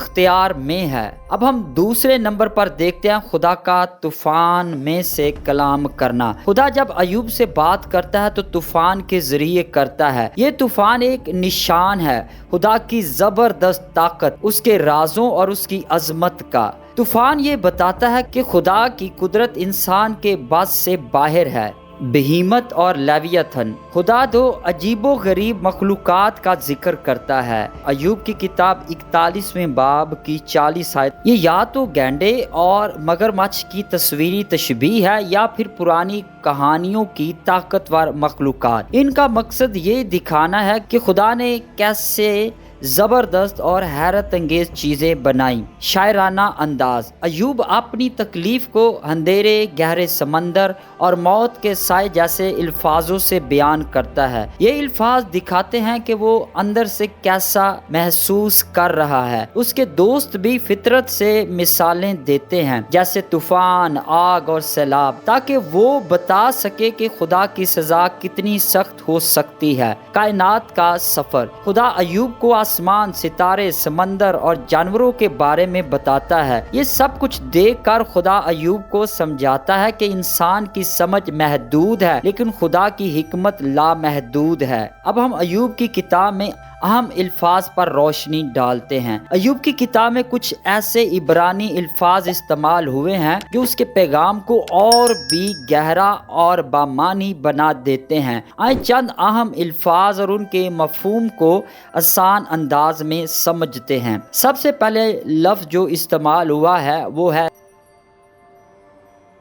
اختیار میں ہے۔ اب ہم دوسرے نمبر پر دیکھتے ہیں خدا کا طوفان میں سے کلام کرنا۔ خدا جب ایوب سے بات کرتا ہے تو طوفان کے ذریعے کرتا ہے۔ یہ طوفان ایک نشان ہے خدا کی زبردست طاقت، اس کے رازوں اور اس کی عظمت کا۔ طوفان یہ بتاتا ہے کہ خدا کی قدرت انسان کے بس سے باہر ہے۔ بہیمت اور لیویاتھن، خدا دو عجیب و غریب مخلوقات کا ذکر کرتا ہے۔ ایوب کی کتاب 41ویں باب کی 40 آیت، یہ یا تو گینڈے اور مگرمچھ کی تصویری تشبیہ ہے یا پھر پرانی کہانیوں کی طاقتور مخلوقات۔ ان کا مقصد یہ دکھانا ہے کہ خدا نے کیسے زبردست اور حیرت انگیز چیزیں بنائیں۔ شاعرانہ انداز، ایوب اپنی تکلیف کو اندھیرے، گہرے سمندر اور موت کے سائے جیسے الفاظوں سے بیان کرتا ہے۔ یہ الفاظ دکھاتے ہیں کہ وہ اندر سے کیسا محسوس کر رہا ہے۔ اس کے دوست بھی فطرت سے مثالیں دیتے ہیں جیسے طوفان، آگ اور سیلاب، تاکہ وہ بتا سکے کہ خدا کی سزا کتنی سخت ہو سکتی ہے۔ کائنات کا سفر، خدا ایوب کو آسمان، ستارے، سمندر اور جانوروں کے بارے میں بتاتا ہے۔ یہ سب کچھ دیکھ کر خدا ایوب کو سمجھاتا ہے کہ انسان کی سمجھ محدود ہے لیکن خدا کی حکمت لامحدود ہے۔ اب ہم ایوب کی کتاب میں اہم الفاظ پر روشنی ڈالتے ہیں۔ ایوب کی کتاب میں کچھ ایسے عبرانی الفاظ استعمال ہوئے ہیں جو اس کے پیغام کو اور بھی گہرا اور بامعنی بنا دیتے ہیں۔ آئیں چند اہم الفاظ اور ان کے مفہوم کو آسان انداز میں سمجھتے ہیں۔ سب سے پہلے لفظ جو استعمال ہوا ہے وہ ہے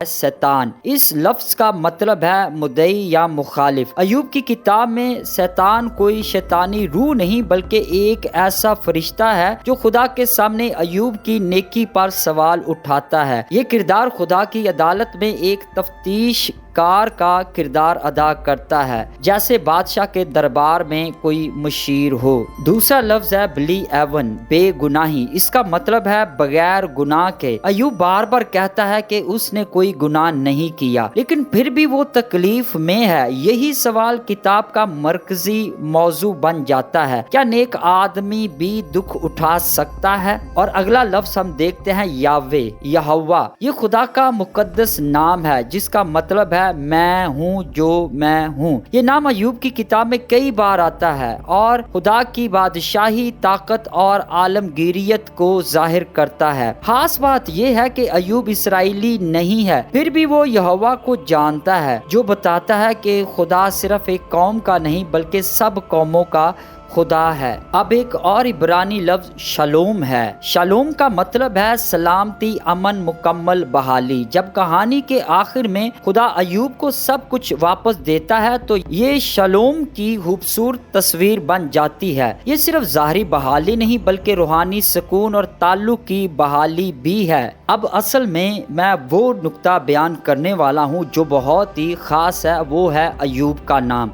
شیطان۔ اس لفظ کا مطلب ہے مدعی یا مخالف۔ ایوب کی کتاب میں شیطان کوئی شیطانی روح نہیں بلکہ ایک ایسا فرشتہ ہے جو خدا کے سامنے ایوب کی نیکی پر سوال اٹھاتا ہے۔ یہ کردار خدا کی عدالت میں ایک تفتیش کار کا کردار ادا کرتا ہے، جیسے بادشاہ کے دربار میں کوئی مشیر ہو۔ دوسرا لفظ ہے بلی ایون، بے گناہی۔ اس کا مطلب ہے بغیر گناہ کے۔ ایوب بار بار کہتا ہے کہ اس نے کوئی گناہ نہیں کیا لیکن پھر بھی وہ تکلیف میں ہے۔ یہی سوال کتاب کا مرکزی موضوع بن جاتا ہے، کیا نیک آدمی بھی دکھ اٹھا سکتا ہے؟ اور اگلا لفظ ہم دیکھتے ہیں یاوے، یہوہ۔ یہ خدا کا مقدس نام ہے جس کا مطلب ہے میں ہوں جو میں ہوں۔ یہ نام ایوب کی کتاب میں کئی بار آتا ہے اور خدا کی بادشاہی، طاقت اور عالمگیریت کو ظاہر کرتا ہے۔ خاص بات یہ ہے کہ ایوب اسرائیلی نہیں ہے، پھر بھی وہ یہوہ کو جانتا ہے، جو بتاتا ہے کہ خدا صرف ایک قوم کا نہیں بلکہ سب قوموں کا خدا ہے۔ اب ایک اور عبرانی لفظ شالوم ہے۔ شالوم کا مطلب ہے سلامتی، امن، مکمل بحالی۔ جب کہانی کے آخر میں خدا ایوب کو سب کچھ واپس دیتا ہے تو یہ شالوم کی خوبصورت تصویر بن جاتی ہے۔ یہ صرف ظاہری بحالی نہیں بلکہ روحانی سکون اور تعلق کی بحالی بھی ہے۔ اب اصل میں وہ نقطہ بیان کرنے والا ہوں جو بہت ہی خاص ہے، وہ ہے ایوب کا نام۔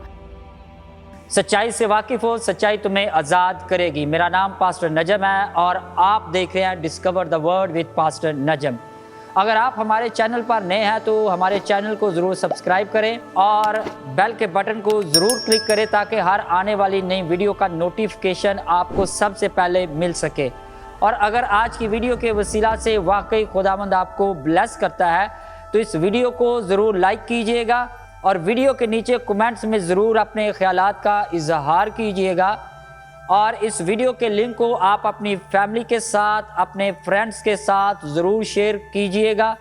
سچائی سے واقف ہو، سچائی تمہیں آزاد کرے گی۔ میرا نام پاسٹر نجم ہے اور آپ دیکھ رہے ہیں discover the word with pastor Najam. اگر آپ ہمارے چینل پر نئے ہیں تو ہمارے چینل کو ضرور سبسکرائب کریں اور بیل کے بٹن کو ضرور کلک کریں تاکہ ہر آنے والی نئی ویڈیو کا نوٹیفیکیشن آپ کو سب سے پہلے مل سکے۔ اور اگر آج کی ویڈیو کے وسیلہ سے واقعی خداوند آپ کو بلیس کرتا ہے تو اس ویڈیو کو ضرور لائک کیجئے گا اور ویڈیو کے نیچے کومنٹس میں ضرور اپنے خیالات کا اظہار کیجئے گا، اور اس ویڈیو کے لنک کو آپ اپنی فیملی کے ساتھ، اپنے فرینڈز کے ساتھ ضرور شیئر کیجئے گا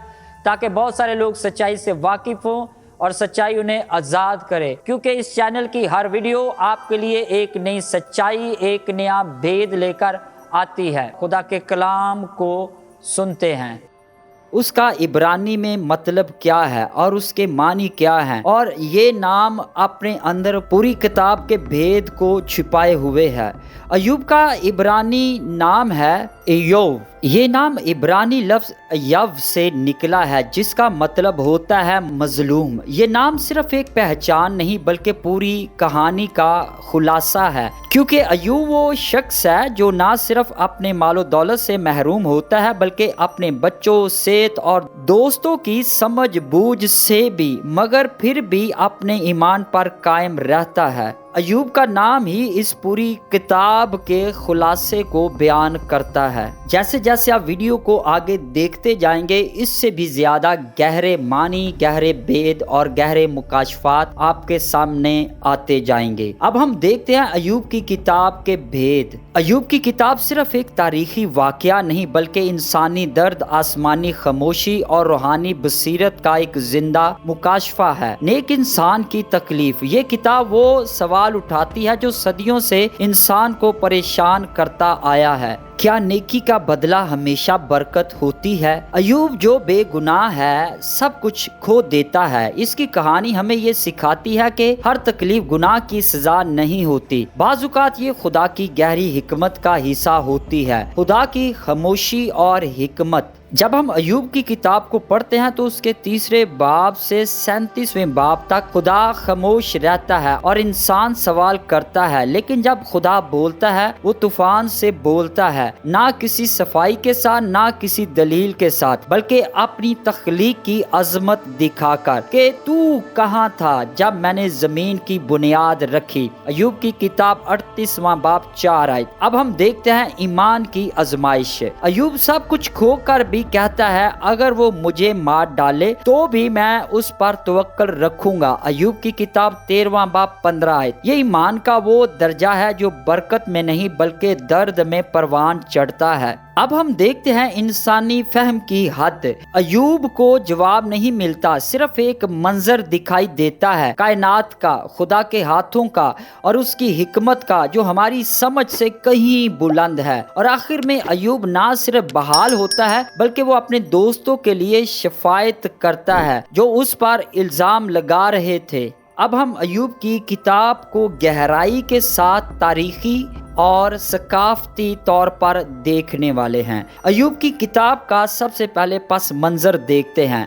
تاکہ بہت سارے لوگ سچائی سے واقف ہوں اور سچائی انہیں آزاد کرے، کیونکہ اس چینل کی ہر ویڈیو آپ کے لیے ایک نئی سچائی، ایک نیا بھید لے کر آتی ہے۔ خدا کے کلام کو سنتے ہیں۔ اس کا عبرانی میں مطلب کیا ہے اور اس کے معنی کیا ہیں، اور یہ نام اپنے اندر پوری کتاب کے بھید کو چھپائے ہوئے ہے۔ ایوب کا عبرانی نام ہے ایوب۔ یہ نام عبرانی لفظ یو سے نکلا ہے جس کا مطلب ہوتا ہے مظلوم۔ یہ نام صرف ایک پہچان نہیں بلکہ پوری کہانی کا خلاصہ ہے، کیونکہ ایوب وہ شخص ہے جو نہ صرف اپنے مال و دولت سے محروم ہوتا ہے بلکہ اپنے بچوں، صحت اور دوستوں کی سمجھ بوجھ سے بھی، مگر پھر بھی اپنے ایمان پر قائم رہتا ہے۔ ایوب کا نام ہی اس پوری کتاب کے خلاصے کو بیان کرتا ہے۔ جیسے جیسے آپ ویڈیو کو آگے دیکھتے جائیں گے اس سے بھی زیادہ گہرے معنی، گہرے بید اور گہرے مکاشفات آپ کے سامنے آتے جائیں گے۔ اب ہم دیکھتے ہیں ایوب کی کتاب کے بید۔ ایوب کی کتاب صرف ایک تاریخی واقعہ نہیں بلکہ انسانی درد، آسمانی خاموشی اور روحانی بصیرت کا ایک زندہ مکاشفہ ہے۔ نیک انسان کی تکلیف، یہ کتاب وہ سوال اٹھاتی ہے جو صدیوں سے انسان کو پریشان کرتا آیا ہے۔ کیا نیکی کا بدلہ ہمیشہ برکت ہوتی ہے؟ ایوب جو بے گناہ ہے سب کچھ کھو دیتا ہے۔ اس کی کہانی ہمیں یہ سکھاتی ہے کہ ہر تکلیف گناہ کی سزا نہیں ہوتی، بعض اوقات یہ خدا کی گہری حکمت کا حصہ ہوتی ہے، خدا کی خاموشی اور حکمت۔ جب ہم ایوب کی کتاب کو پڑھتے ہیں تو اس کے 3 باب سے 37ویں باب تک خدا خاموش رہتا ہے اور انسان سوال کرتا ہے، لیکن جب خدا بولتا ہے وہ طوفان سے بولتا ہے، نہ کسی صفائی کے ساتھ نہ کسی دلیل کے ساتھ، بلکہ اپنی تخلیق کی عظمت دکھا کر کہ تو کہاں تھا جب میں نے زمین کی بنیاد رکھی۔ ایوب کی کتاب 38واں باب 4 آیت۔ اب ہم دیکھتے ہیں ایمان کی آزمائش۔ ایوب سب کچھ کھو کر بھی کہتا ہے اگر وہ مجھے مار ڈالے تو بھی میں اس پر توکل رکھوں گا۔ ایوب کی کتاب 13واں باب 15 آیت۔ یہ ایمان کا وہ درجہ ہے جو برکت میں نہیں بلکہ درد میں پروان چڑھتا ہے۔ اب ہم دیکھتے ہیں انسانی فہم کی حد۔ ایوب کو جواب نہیں ملتا، صرف ایک منظر دکھائی دیتا ہے کائنات کا، خدا کے ہاتھوں کا اور اس کی حکمت کا جو ہماری سمجھ سے کہیں بلند ہے۔ اور آخر میں ایوب نہ صرف بحال ہوتا ہے بلکہ وہ اپنے دوستوں کے لیے شفاعت کرتا ہے جو اس پر الزام لگا رہے تھے۔ اب ہم ایوب کی کتاب کو گہرائی کے ساتھ تاریخی اور ثقافتی طور پر دیکھنے والے ہیں۔ ایوب کی کتاب کا سب سے پہلے پس منظر دیکھتے ہیں۔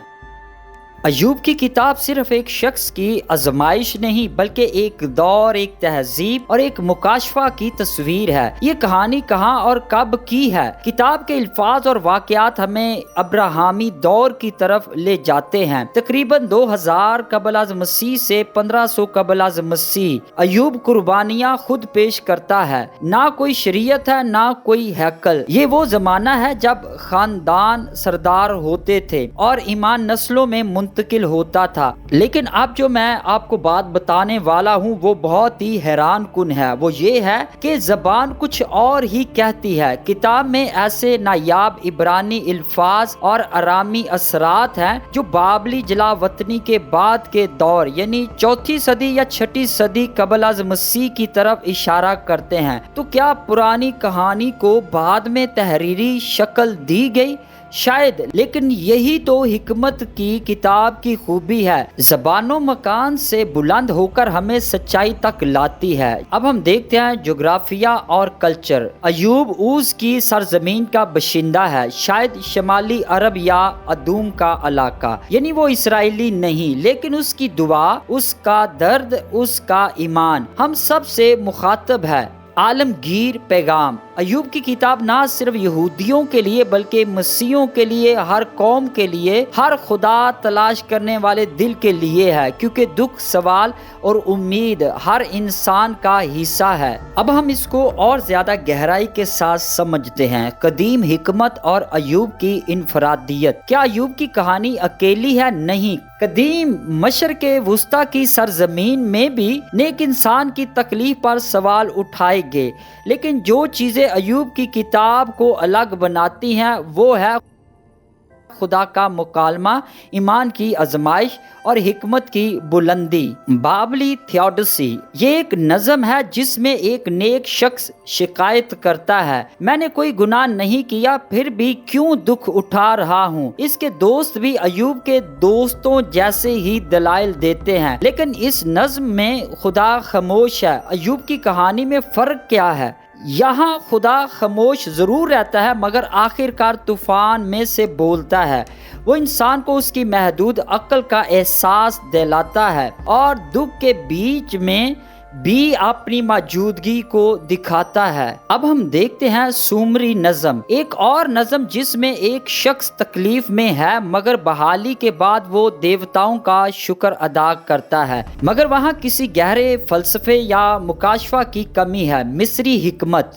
ایوب کی کتاب صرف ایک شخص کی آزمائش نہیں بلکہ ایک دور، ایک تہذیب اور ایک مکاشفہ کی تصویر ہے۔ یہ کہانی کہاں اور کب کی ہے؟ کتاب کے الفاظ اور واقعات ہمیں ابراہیمی دور کی طرف لے جاتے ہیں، تقریباً 2000 قبل از مسیح سے 1500 قبل از مسیح۔ ایوب قربانیاں خود پیش کرتا ہے، نہ کوئی شریعت ہے نہ کوئی ہیکل۔ یہ وہ زمانہ ہے جب خاندان سردار ہوتے تھے اور ایمان نسلوں میں منتقل ہوتا تھا۔ لیکن اب جو میں آپ کو بات بتانے والا ہوں وہ بہت ہی حیران کن ہے۔ وہ یہ ہے کہ زبان کچھ اور ہی کہتی ہے۔ کتاب میں ایسے نایاب عبرانی الفاظ اور ارامی اثرات ہیں جو بابلی جلا وطنی کے بعد کے دور یعنی 4 صدی یا 6 صدی قبل از مسیح کی طرف اشارہ کرتے ہیں۔ تو کیا پرانی کہانی کو بعد میں تحریری شکل دی گئی؟ شاید، لیکن یہی تو حکمت کی کتاب کی خوبی ہے، زبان و مکان سے بلند ہو کر ہمیں سچائی تک لاتی ہے۔ اب ہم دیکھتے ہیں جغرافیہ اور کلچر۔ ایوب اوز کی سرزمین کا باشندہ ہے، شاید شمالی عرب یا ادوم کا علاقہ، یعنی وہ اسرائیلی نہیں، لیکن اس کی دعا، اس کا درد، اس کا ایمان ہم سب سے مخاطب ہے۔ عالمگیر پیغام۔ ایوب کی کتاب نہ صرف یہودیوں کے لیے بلکہ مسیحیوں کے لیے، ہر قوم کے لیے، ہر خدا تلاش کرنے والے دل کے لیے ہے، کیونکہ دکھ، سوال اور امید ہر انسان کا حصہ ہے۔ اب ہم اس کو اور زیادہ گہرائی کے ساتھ سمجھتے ہیں۔ قدیم حکمت اور ایوب کی انفرادیت۔ کیا ایوب کی کہانی اکیلی ہے؟ نہیں، قدیم مشرق وسطیٰ کی سرزمین میں بھی نیک انسان کی تکلیف پر سوال اٹھائے گئے، لیکن جو چیزیں ایوب کی کتاب کو الگ بناتی ہیں وہ ہے خدا کا مکالمہ، ایمان کی آزمائش اور حکمت کی بلندی۔ بابلی تھیوڈسی یہ ایک نظم ہے جس میں ایک نیک شخص شکایت کرتا ہے، میں نے کوئی گناہ نہیں کیا پھر بھی کیوں دکھ اٹھا رہا ہوں۔ اس کے دوست بھی ایوب کے دوستوں جیسے ہی دلائل دیتے ہیں، لیکن اس نظم میں خدا خاموش ہے۔ ایوب کی کہانی میں فرق کیا ہے؟ یہاں خدا خاموش ضرور رہتا ہے مگر آخر کار طوفان میں سے بولتا ہے۔ وہ انسان کو اس کی محدود عقل کا احساس دلاتا ہے اور دکھ کے بیچ میں بھی اپنی موجودگی کو دکھاتا ہے۔ اب ہم دیکھتے ہیں سومری نظم، ایک اور نظم جس میں ایک شخص تکلیف میں ہے مگر بحالی کے بعد وہ دیوتاؤں کا شکر ادا کرتا ہے، مگر وہاں کسی گہرے فلسفے یا مکاشفہ کی کمی ہے۔ مصری حکمت۔